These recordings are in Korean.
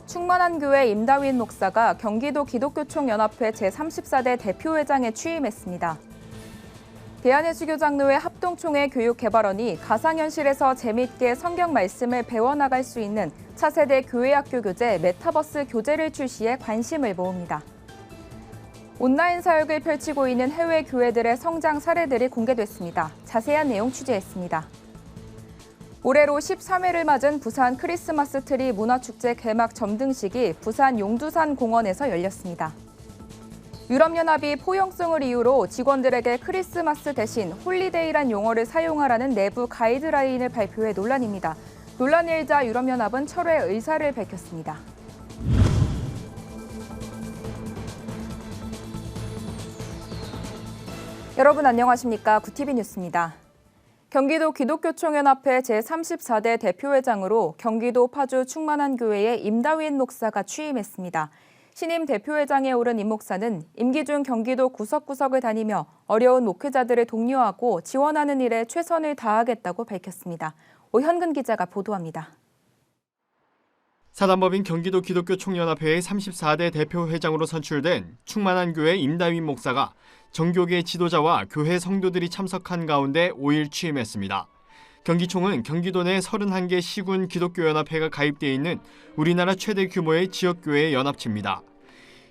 충만한교회 임다윈 목사가 경기도 기독교총연합회 제34대 대표회장에 취임했습니다. 대한예수교장로회 합동총회 교육개발원이 가상현실에서 재미있게 성경 말씀을 배워나갈 수 있는 차세대 교회학교 교재 메타버스 교재를 출시해 관심을 모읍니다. 온라인 사역을 펼치고 있는 해외 교회들의 성장 사례들이 공개됐습니다. 자세한 내용 취재했습니다. 올해로 13회를 맞은 부산 크리스마스 트리 문화축제 개막 점등식이 부산 용두산 공원에서 열렸습니다. 유럽연합이 포용성을 이유로 직원들에게 크리스마스 대신 홀리데이란 용어를 사용하라는 내부 가이드라인을 발표해 논란입니다. 논란이 일자 유럽연합은 철회 의사를 밝혔습니다. 여러분 안녕하십니까? 구티비 뉴스입니다. 경기도 기독교총연합회 제34대 대표회장으로 경기도 파주 충만한교회의 임다윈 목사가 취임했습니다. 신임 대표회장에 오른 임 목사는 임기 중 경기도 구석구석을 다니며 어려운 목회자들을 독려하고 지원하는 일에 최선을 다하겠다고 밝혔습니다. 오현근 기자가 보도합니다. 사단법인 경기도 기독교총연합회의 34대 대표회장으로 선출된 충만한교회 임다윈 목사가 정교계 지도자와 교회 성도들이 참석한 가운데 5일 취임했습니다. 경기총은 경기도 내 31개 시군 기독교연합회가 가입되어 있는 우리나라 최대 규모의 지역교회 연합체입니다.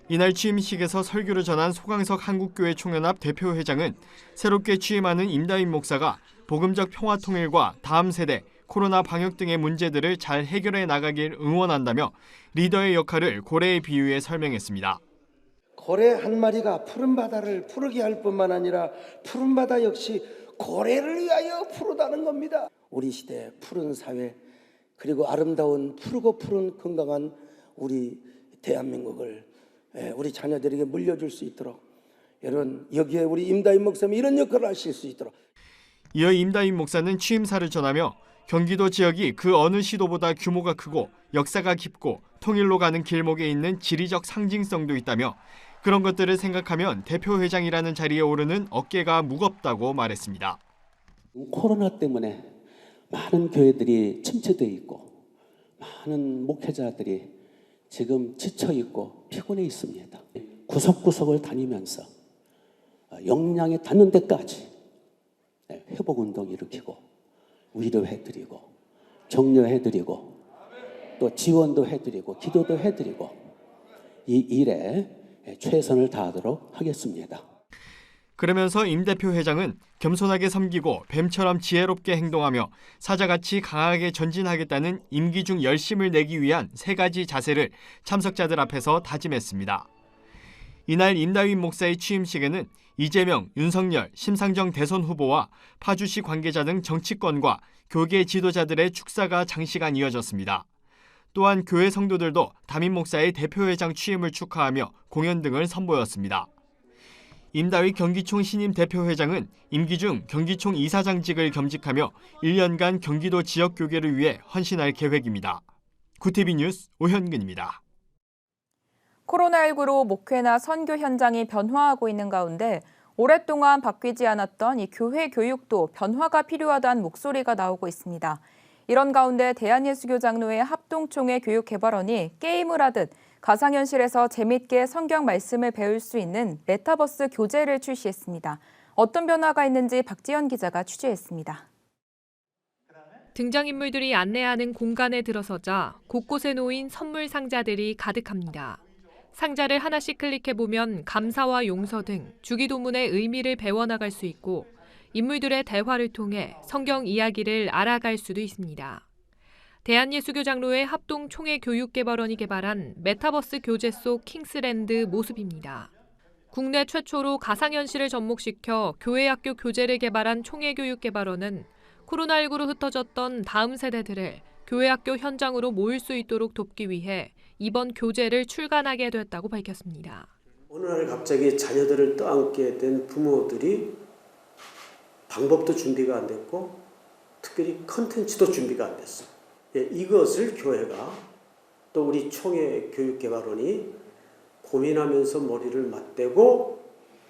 이날 취임식에서 설교를 전한 소강석 한국교회 총연합 대표회장은 새롭게 취임하는 임다윈 목사가 복음적 평화통일과 다음 세대, 코로나 방역 등의 문제들을 잘 해결해 나가길 응원한다며 리더의 역할을 고래에 비유해 설명했습니다. 고래 한 마리가 푸른 바다를 푸르게 할 뿐만 아니라 푸른 바다 역시 고래를 위하여 푸르다는 겁니다. 우리 시대 푸른 사회 그리고 아름다운 푸르고 푸른 건강한 우리 대한민국을 우리 자녀들에게 물려줄 수 있도록 여러분 여기에 우리 임다윈 목사님이 이런 역할을 하실 수 있도록. 이어 임다윈 목사는 취임사를 전하며 경기도 지역이 그 어느 시도보다 규모가 크고 역사가 깊고 통일로 가는 길목에 있는 지리적 상징성도 있다며 그런 것들을 생각하면 대표회장이라는 자리에 오르는 어깨가 무겁다고 말했습니다. 코로나 때문에 많은 교회들이 침체되어 있고 많은 목회자들이 지금 지쳐 있고 피곤해 있습니다. 구석구석을 다니면서 역량에 닿는 데까지 회복운동 일으키고 위로해드리고 격려해드리고 또 지원도 해드리고 기도도 해드리고 이 일에 최선을 다하도록 하겠습니다. 그러면서 임 대표회장은 겸손하게 섬기고 뱀처럼 지혜롭게 행동하며 사자같이 강하게 전진하겠다는 임기 중 열심을 내기 위한 3가지 자세를 참석자들 앞에서 다짐했습니다. 이날 임다윈 목사의 취임식에는 이재명, 윤석열, 심상정 대선 후보와 파주시 관계자 등 정치권과 교계 지도자들의 축사가 장시간 이어졌습니다. 또한 교회 성도들도 담임 목사의 대표회장 취임을 축하하며 공연 등을 선보였습니다. 임다윈 경기총 신임 대표회장은 임기 중 경기총 이사장직을 겸직하며 1년간 경기도 지역 교계를 위해 헌신할 계획입니다. 구티비 뉴스 오현근입니다. 코로나19로 목회나 선교 현장이 변화하고 있는 가운데 오랫동안 바뀌지 않았던 이 교회 교육도 변화가 필요하다는 목소리가 나오고 있습니다. 이런 가운데 대한예수교장로회 합동총회 교육개발원이 게임을 하듯 가상현실에서 재미있게 성경 말씀을 배울 수 있는 메타버스 교재를 출시했습니다. 어떤 변화가 있는지 박지연 기자가 취재했습니다. 등장인물들이 안내하는 공간에 들어서자 곳곳에 놓인 선물 상자들이 가득합니다. 상자를 하나씩 클릭해보면 감사와 용서 등 주기도문의 의미를 배워나갈 수 있고 인물들의 대화를 통해 성경 이야기를 알아갈 수도 있습니다. 대한예수교장로회 합동총회 교육개발원이 개발한 메타버스 교재 속 킹스랜드 모습입니다. 국내 최초로 가상현실을 접목시켜 교회학교 교재를 개발한 총회교육개발원은 코로나19로 흩어졌던 다음 세대들을 교회학교 현장으로 모일 수 있도록 돕기 위해 이번 교재를 출간하게 됐다고 밝혔습니다. 어느 날 갑자기 자녀들을 떠안게 된 부모들이 방법도 준비가 안 됐고 특별히 컨텐츠도 준비가 안 됐어요. 이것을 교회가 또 우리 총회 교육개발원이 고민하면서 머리를 맞대고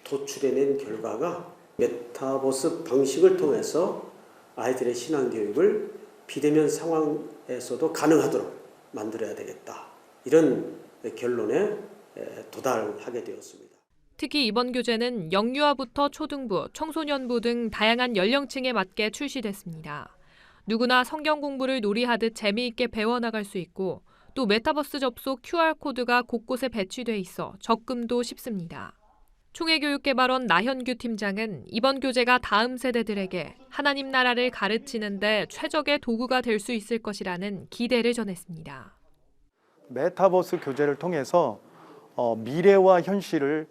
도출해낸 결과가 메타버스 방식을 통해서 아이들의 신앙교육을 비대면 상황에서도 가능하도록 만들어야 되겠다. 이런 결론에 도달하게 되었습니다. 특히 이번 교재는 영유아부터 초등부, 청소년부 등 다양한 연령층에 맞게 출시됐습니다. 누구나 성경 공부를 놀이하듯 재미있게 배워나갈 수 있고 또 메타버스 접속 QR코드가 곳곳에 배치돼 있어 접근도 쉽습니다. 총회교육개발원 나현규 팀장은 이번 교재가 다음 세대들에게 하나님 나라를 가르치는 데 최적의 도구가 될 수 있을 것이라는 기대를 전했습니다. 메타버스 교재를 통해서 미래와 현실을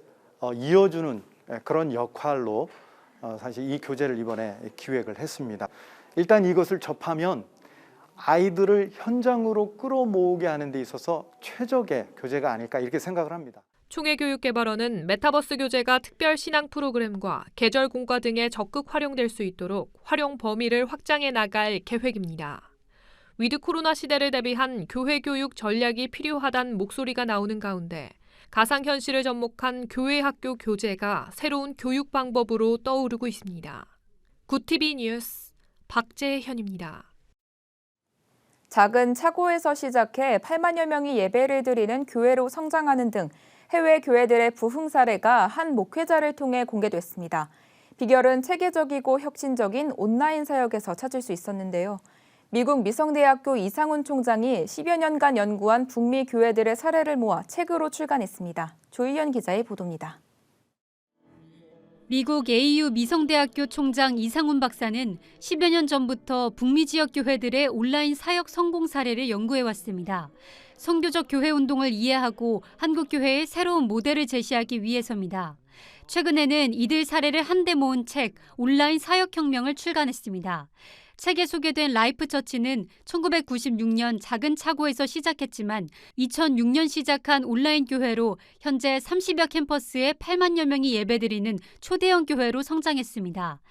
이어주는 그런 역할로 사실 이 교재를 이번에 기획을 했습니다. 일단 이것을 접하면 아이들을 현장으로 끌어모으게 하는 데 있어서 최적의 교재가 아닐까 이렇게 생각을 합니다. 총회교육개발원은 메타버스 교재가 특별 신앙 프로그램과 계절 공과 등에 적극 활용될 수 있도록 활용 범위를 확장해 나갈 계획입니다. 위드 코로나 시대를 대비한 교회 교육 전략이 필요하다는 목소리가 나오는 가운데 가상현실을 접목한 교회 학교 교재가 새로운 교육 방법으로 떠오르고 있습니다. 굿TV 뉴스 박재현입니다. 작은 차고에서 시작해 8만여 명이 예배를 드리는 교회로 성장하는 등 해외 교회들의 부흥 사례가 한 목회자를 통해 공개됐습니다. 비결은 체계적이고 혁신적인 온라인 사역에서 찾을 수 있었는데요. 미국 미성대학교 이상훈 총장이 10여 년간 연구한 북미 교회들의 사례를 모아 책으로 출간했습니다. 조희연 기자의 보도입니다. 미국 AU 미성대학교 총장 이상훈 박사는 10여 년 전부터 북미 지역 교회들의 온라인 사역 성공 사례를 연구해왔습니다. 선교적 교회 운동을 이해하고 한국 교회의 새로운 모델을 제시하기 위해서입니다. 최근에는 이들 사례를 한데 모은 책 온라인 사역혁명을 출간했습니다. 책에 소개된 라이프처치는 1996년 작은 차고에서 시작했지만 2006년 시작한 온라인 교회로 현재 30여 캠퍼스에 8만여 명이 예배드리는 초대형 교회로 성장했습니다.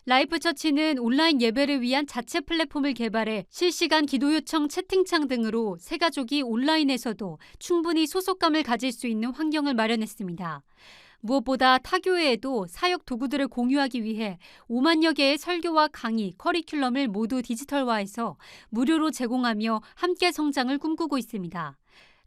라이프처치는 온라인 예배를 위한 자체 플랫폼을 개발해 실시간 기도 요청 채팅창 등으로 새가족이 온라인에서도 충분히 소속감을 가질 수 있는 환경을 마련했습니다. 무엇보다 타교회에도 사역 도구들을 공유하기 위해 5만여 개의 설교와 강의, 커리큘럼을 모두 디지털화해서 무료로 제공하며 함께 성장을 꿈꾸고 있습니다.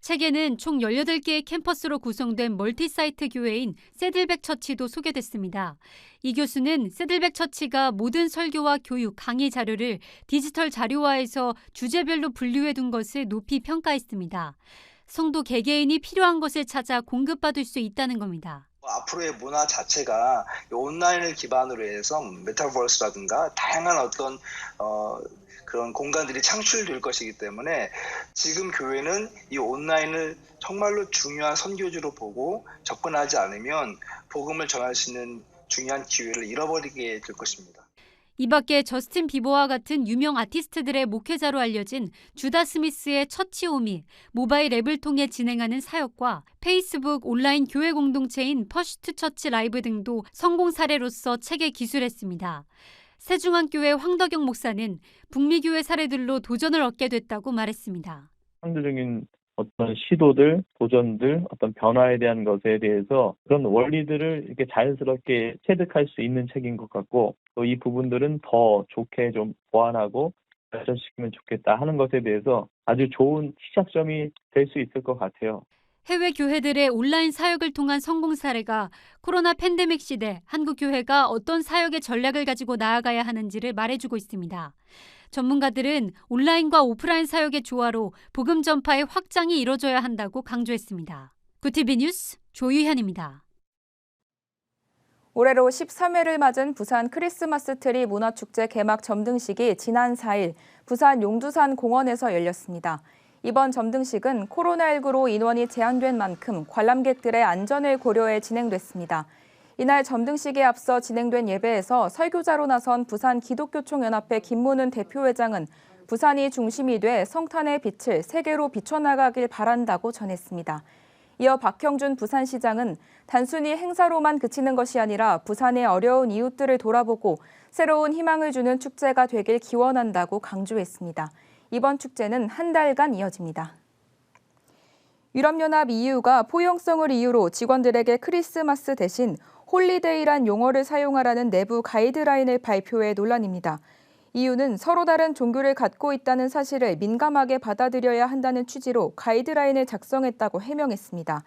책에는 총 18개의 캠퍼스로 구성된 멀티사이트 교회인 새들백 처치도 소개됐습니다. 이 교수는 새들백 처치가 모든 설교와 교육, 강의 자료를 디지털 자료화해서 주제별로 분류해둔 것을 높이 평가했습니다. 성도 개개인이 필요한 것을 찾아 공급받을 수 있다는 겁니다. 앞으로의 문화 자체가 온라인을 기반으로 해서 메타버스라든가 다양한 어떤 그런 공간들이 창출될 것이기 때문에 지금 교회는 이 온라인을 정말로 중요한 선교지로 보고 접근하지 않으면 복음을 전할 수 있는 중요한 기회를 잃어버리게 될 것입니다. 이 밖에 저스틴 비버와 같은 유명 아티스트들의 목회자로 알려진 주다 스미스의 처치홈이 모바일 앱을 통해 진행하는 사역과 페이스북 온라인 교회 공동체인 퍼스트 처치 라이브 등도 성공 사례로서 책에 기술했습니다. 세중앙교회 황덕영 목사는 북미 교회 사례들로 도전을 얻게 됐다고 말했습니다. 상대적인 어떤 시도들, 도전들, 어떤 변화에 대한 것에 대해서 그런 원리들을 이렇게 자연스럽게 체득할 수 있는 책인 것 같고 또 이 부분들은 더 좋게 좀 보완하고 발전시키면 좋겠다 하는 것에 대해서 아주 좋은 시작점이 될 수 있을 것 같아요. 해외 교회들의 온라인 사역을 통한 성공 사례가 코로나 팬데믹 시대 한국 교회가 어떤 사역의 전략을 가지고 나아가야 하는지를 말해주고 있습니다. 전문가들은 온라인과 오프라인 사역의 조화로 복음 전파의 확장이 이뤄져야 한다고 강조했습니다. 굿TV 뉴스 조유현입니다. 올해로 13회를 맞은 부산 크리스마스 트리 문화축제 개막 점등식이 지난 4일 부산 용두산 공원에서 열렸습니다. 이번 점등식은 코로나19로 인원이 제한된 만큼 관람객들의 안전을 고려해 진행됐습니다. 이날 점등식에 앞서 진행된 예배에서 설교자로 나선 부산 기독교총연합회 김문은 대표회장은 부산이 중심이 돼 성탄의 빛을 세계로 비춰나가길 바란다고 전했습니다. 이어 박형준 부산시장은 단순히 행사로만 그치는 것이 아니라 부산의 어려운 이웃들을 돌아보고 새로운 희망을 주는 축제가 되길 기원한다고 강조했습니다. 이번 축제는 한 달간 이어집니다. 유럽연합 EU가 포용성을 이유로 직원들에게 크리스마스 대신 홀리데이란 용어를 사용하라는 내부 가이드라인을 발표해 논란입니다. 이유는 서로 다른 종교를 갖고 있다는 사실을 민감하게 받아들여야 한다는 취지로 가이드라인을 작성했다고 해명했습니다.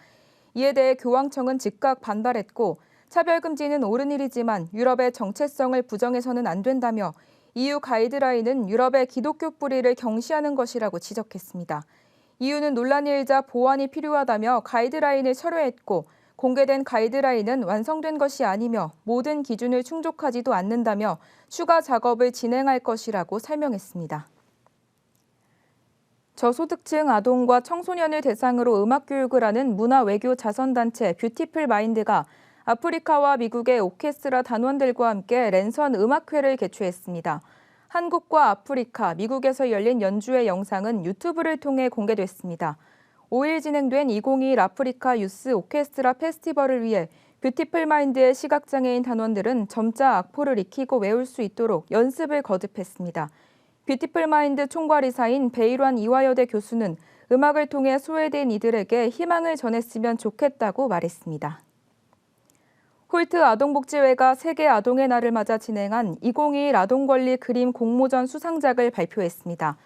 이에 대해 교황청은 즉각 반발했고 차별 금지는 옳은 일이지만 유럽의 정체성을 부정해서는 안 된다며 EU 가이드라인은 유럽의 기독교 뿌리를 경시하는 것이라고 지적했습니다. EU는 논란이 일자 보완이 필요하다며 가이드라인을 철회했고 공개된 가이드라인은 완성된 것이 아니며 모든 기준을 충족하지도 않는다며 추가 작업을 진행할 것이라고 설명했습니다. 저소득층 아동과 청소년을 대상으로 음악 교육을 하는 문화외교 자선단체 뷰티풀 마인드가 아프리카와 미국의 오케스트라 단원들과 함께 랜선 음악회를 개최했습니다. 한국과 아프리카, 미국에서 열린 연주회 영상은 유튜브를 통해 공개됐습니다. 5일 진행된 2021 아프리카 유스 오케스트라 페스티벌을 위해 뷰티풀 마인드의 시각장애인 단원들은 점자 악보를 익히고 외울 수 있도록 연습을 거듭했습니다. 뷰티풀 마인드 총괄이사인 베이란 이화여대 교수는 음악을 통해 소외된 이들에게 희망을 전했으면 좋겠다고 말했습니다. 홀트 아동복지회가 세계 아동의 날을 맞아 진행한 2021 아동권리 그림 공모전 수상작을 발표했습니다.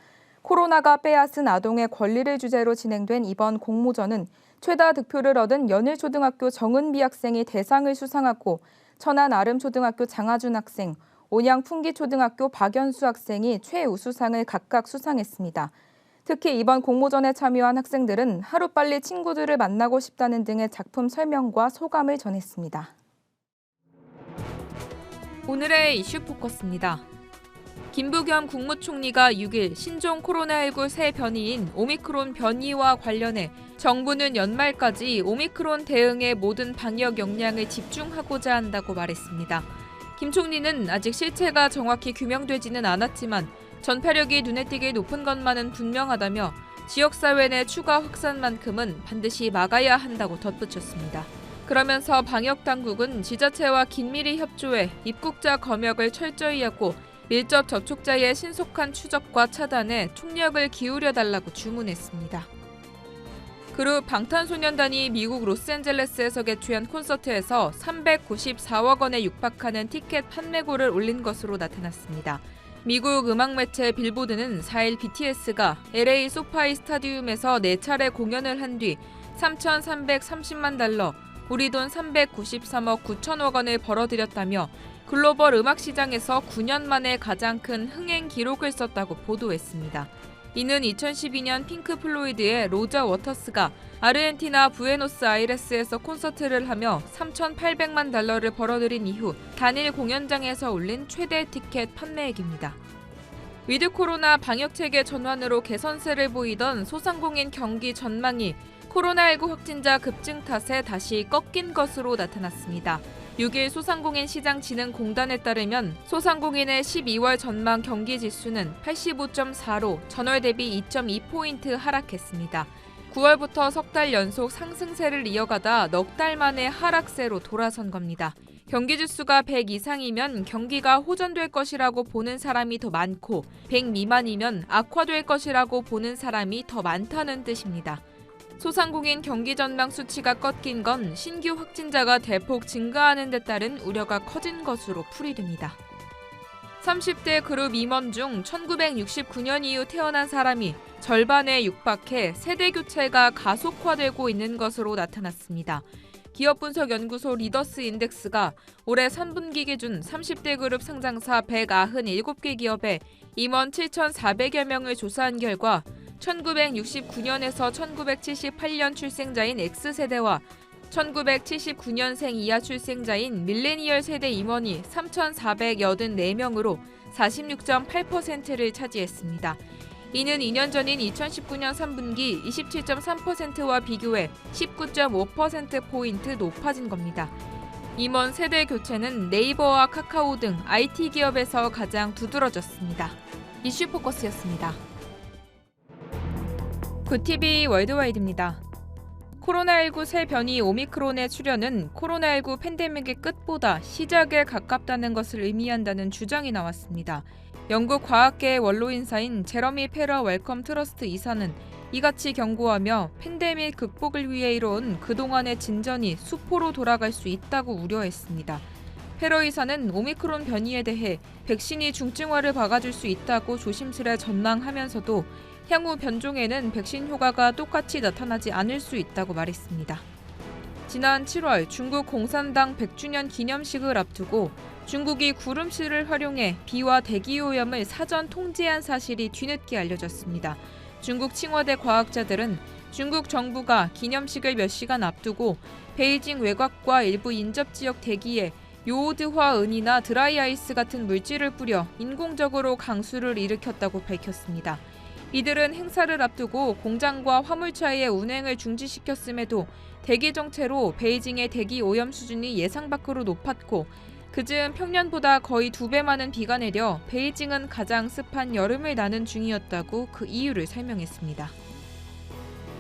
코로나가 빼앗은 아동의 권리를 주제로 진행된 이번 공모전은 최다 득표를 얻은 연일초등학교 정은비 학생이 대상을 수상하고 천안 아름초등학교 장하준 학생, 온양 풍기초등학교 박연수 학생이 최우수상을 각각 수상했습니다. 특히 이번 공모전에 참여한 학생들은 하루빨리 친구들을 만나고 싶다는 등의 작품 설명과 소감을 전했습니다. 오늘의 이슈 포커스입니다. 김부겸 국무총리가 6일 신종 코로나19 새 변이인 오미크론 변이와 관련해 정부는 연말까지 오미크론 대응에 모든 방역 역량을 집중하고자 한다고 말했습니다. 김 총리는 아직 실체가 정확히 규명되지는 않았지만 전파력이 눈에 띄게 높은 것만은 분명하다며 지역사회 내 추가 확산만큼은 반드시 막아야 한다고 덧붙였습니다. 그러면서 방역당국은 지자체와 긴밀히 협조해 입국자 검역을 철저히 하고 밀접 접촉자의 신속한 추적과 차단에 총력을 기울여달라고 주문했습니다. 그룹 방탄소년단이 미국 로스앤젤레스에서 개최한 콘서트에서 394억 원에 육박하는 티켓 판매고를 올린 것으로 나타났습니다. 미국 음악 매체 빌보드는 4일 BTS가 LA 소파이 스타디움에서 4차례 공연을 한 뒤 3,330만 달러, 우리 돈 393억 9천억 원을 벌어들였다며 글로벌 음악 시장에서 9년 만에 가장 큰 흥행 기록을 썼다고 보도했습니다. 이는 2012년 핑크 플로이드의 로저 워터스가 아르헨티나 부에노스아이레스에서 콘서트를 하며 3,800만 달러를 벌어들인 이후 단일 공연장에서 올린 최대 티켓 판매액입니다. 위드 코로나 방역체계 전환으로 개선세를 보이던 소상공인 경기 전망이 코로나19 확진자 급증 탓에 다시 꺾인 것으로 나타났습니다. 6일 소상공인시장진흥공단에 따르면 소상공인의 12월 전망 경기지수는 85.4로 전월 대비 2.2포인트 하락했습니다. 9월부터 석 달 연속 상승세를 이어가다 넉 달 만에 하락세로 돌아선 겁니다. 경기지수가 100 이상이면 경기가 호전될 것이라고 보는 사람이 더 많고 100 미만이면 악화될 것이라고 보는 사람이 더 많다는 뜻입니다. 소상공인 경기 전망 수치가 꺾인 건 신규 확진자가 대폭 증가하는 데 따른 우려가 커진 것으로 풀이됩니다. 30대 그룹 임원 중 1969년 이후 태어난 사람이 절반에 육박해 세대 교체가 가속화되고 있는 것으로 나타났습니다. 기업분석연구소 리더스 인덱스가 올해 3분기 기준 30대 그룹 상장사 197개 기업에 임원 7,400여 명을 조사한 결과 1969년에서 1978년 출생자인 X세대와 1979년생 이하 출생자인 밀레니얼 세대 임원이 3,484명으로 46.8%를 차지했습니다. 이는 2년 전인 2019년 3분기 27.3%와 비교해 19.5%포인트 높아진 겁니다. 임원 세대 교체는 네이버와 카카오 등 IT 기업에서 가장 두드러졌습니다. 이슈 포커스였습니다. 굿TV 월드와이드입니다. 코로나19 새 변이 오미크론의 출현은 코로나19 팬데믹의 끝보다 시작에 가깝다는 것을 의미한다는 주장이 나왔습니다. 영국 과학계의 원로 인사인 제러미 페러 웰컴 트러스트 이사는 이같이 경고하며 팬데믹 극복을 위해 이뤄온 그동안의 진전이 수포로 돌아갈 수 있다고 우려했습니다. 헤러 의사는 오미크론 변이에 대해 백신이 중증화를 막아줄 수 있다고 조심스레 전망하면서도 향후 변종에는 백신 효과가 똑같이 나타나지 않을 수 있다고 말했습니다. 지난 7월 중국 공산당 100주년 기념식을 앞두고 중국이 구름씨를 활용해 비와 대기오염을 사전 통제한 사실이 뒤늦게 알려졌습니다. 중국 칭화대 과학자들은 중국 정부가 기념식을 몇 시간 앞두고 베이징 외곽과 일부 인접지역 대기에 요오드화 은이나 드라이아이스 같은 물질을 뿌려 인공적으로 강수를 일으켰다고 밝혔습니다. 이들은 행사를 앞두고 공장과 화물차의 운행을 중지시켰음에도 대기 정체로 베이징의 대기 오염 수준이 예상 밖으로 높았고 그즈음 평년보다 거의 2배 많은 비가 내려 베이징은 가장 습한 여름을 나는 중이었다고 그 이유를 설명했습니다.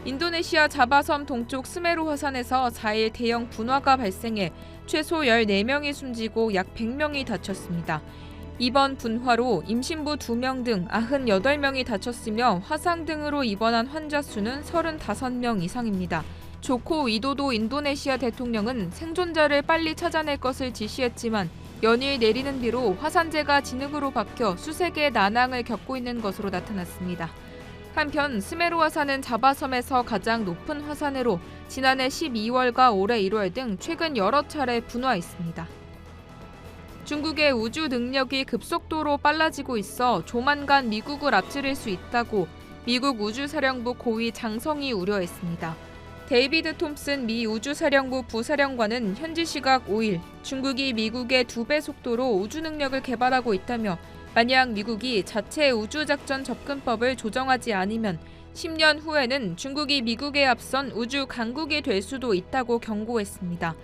인도네시아 자바섬 동쪽 스메루 화산에서 4일 대형 분화가 발생해 최소 14명이 숨지고 약 100명이 다쳤습니다. 이번 분화로 임신부 2명 등 98명이 다쳤으며 화상 등으로 입원한 환자 수는 35명 이상입니다. 조코 위도도 인도네시아 대통령은 생존자를 빨리 찾아낼 것을 지시했지만 연일 내리는 비로 화산재가 진흙으로 박혀 수세 개의 난항을 겪고 있는 것으로 나타났습니다. 한편 스메루 화산은 자바섬에서 가장 높은 화산으로 지난해 12월과 올해 1월 등 최근 여러 차례 분화했습니다. 중국의 우주 능력이 급속도로 빨라지고 있어 조만간 미국을 앞지를 수 있다고 미국 우주사령부 고위 장성이 우려했습니다. 데이비드 톰슨 미 우주사령부 부사령관은 현지 시각 5일 중국이 미국의 2배 속도로 우주 능력을 개발하고 있다며 만약 미국이 자체 우주작전 접근법을 조정하지 않으면 10년 후에는 중국이 미국에 앞선 우주 강국이 될 수도 있다고 경고했습니다.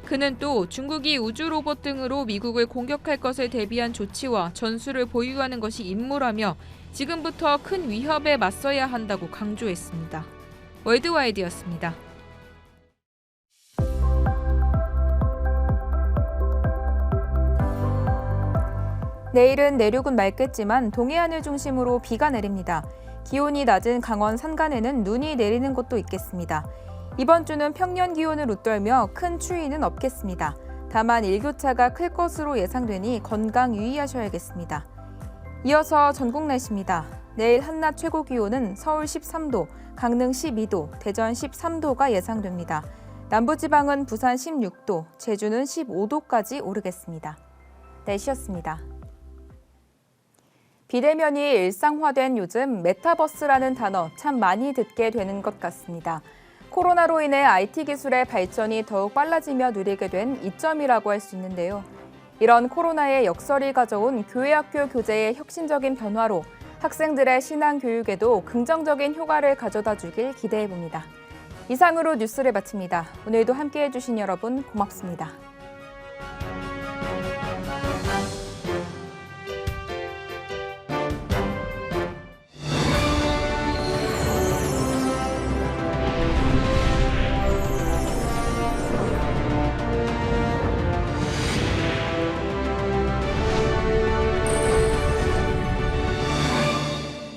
그는 또 중국이 우주 로봇 등으로 미국을 공격할 것을 대비한 조치와 전술을 보유하는 것이 임무라며 지금부터 큰 위협에 맞서야 한다고 강조했습니다. 월드와이드였습니다. 내일은 내륙은 맑겠지만 동해안을 중심으로 비가 내립니다. 기온이 낮은 강원 산간에는 눈이 내리는 곳도 있겠습니다. 이번 주는 평년 기온을 웃돌며 큰 추위는 없겠습니다. 다만 일교차가 클 것으로 예상되니 건강 유의하셔야겠습니다. 이어서 전국 날씨입니다. 내일 한낮 최고 기온은 서울 13도, 강릉 12도, 대전 13도가 예상됩니다. 남부지방은 부산 16도, 제주는 15도까지 오르겠습니다. 날씨였습니다. 비대면이 일상화된 요즘 메타버스라는 단어 참 많이 듣게 되는 것 같습니다. 코로나로 인해 IT 기술의 발전이 더욱 빨라지며 누리게 된 이점이라고 할 수 있는데요. 이런 코로나의 역설이 가져온 교회-학교 교재의 혁신적인 변화로 학생들의 신앙 교육에도 긍정적인 효과를 가져다 주길 기대해 봅니다. 이상으로 뉴스를 마칩니다. 오늘도 함께해 주신 여러분 고맙습니다.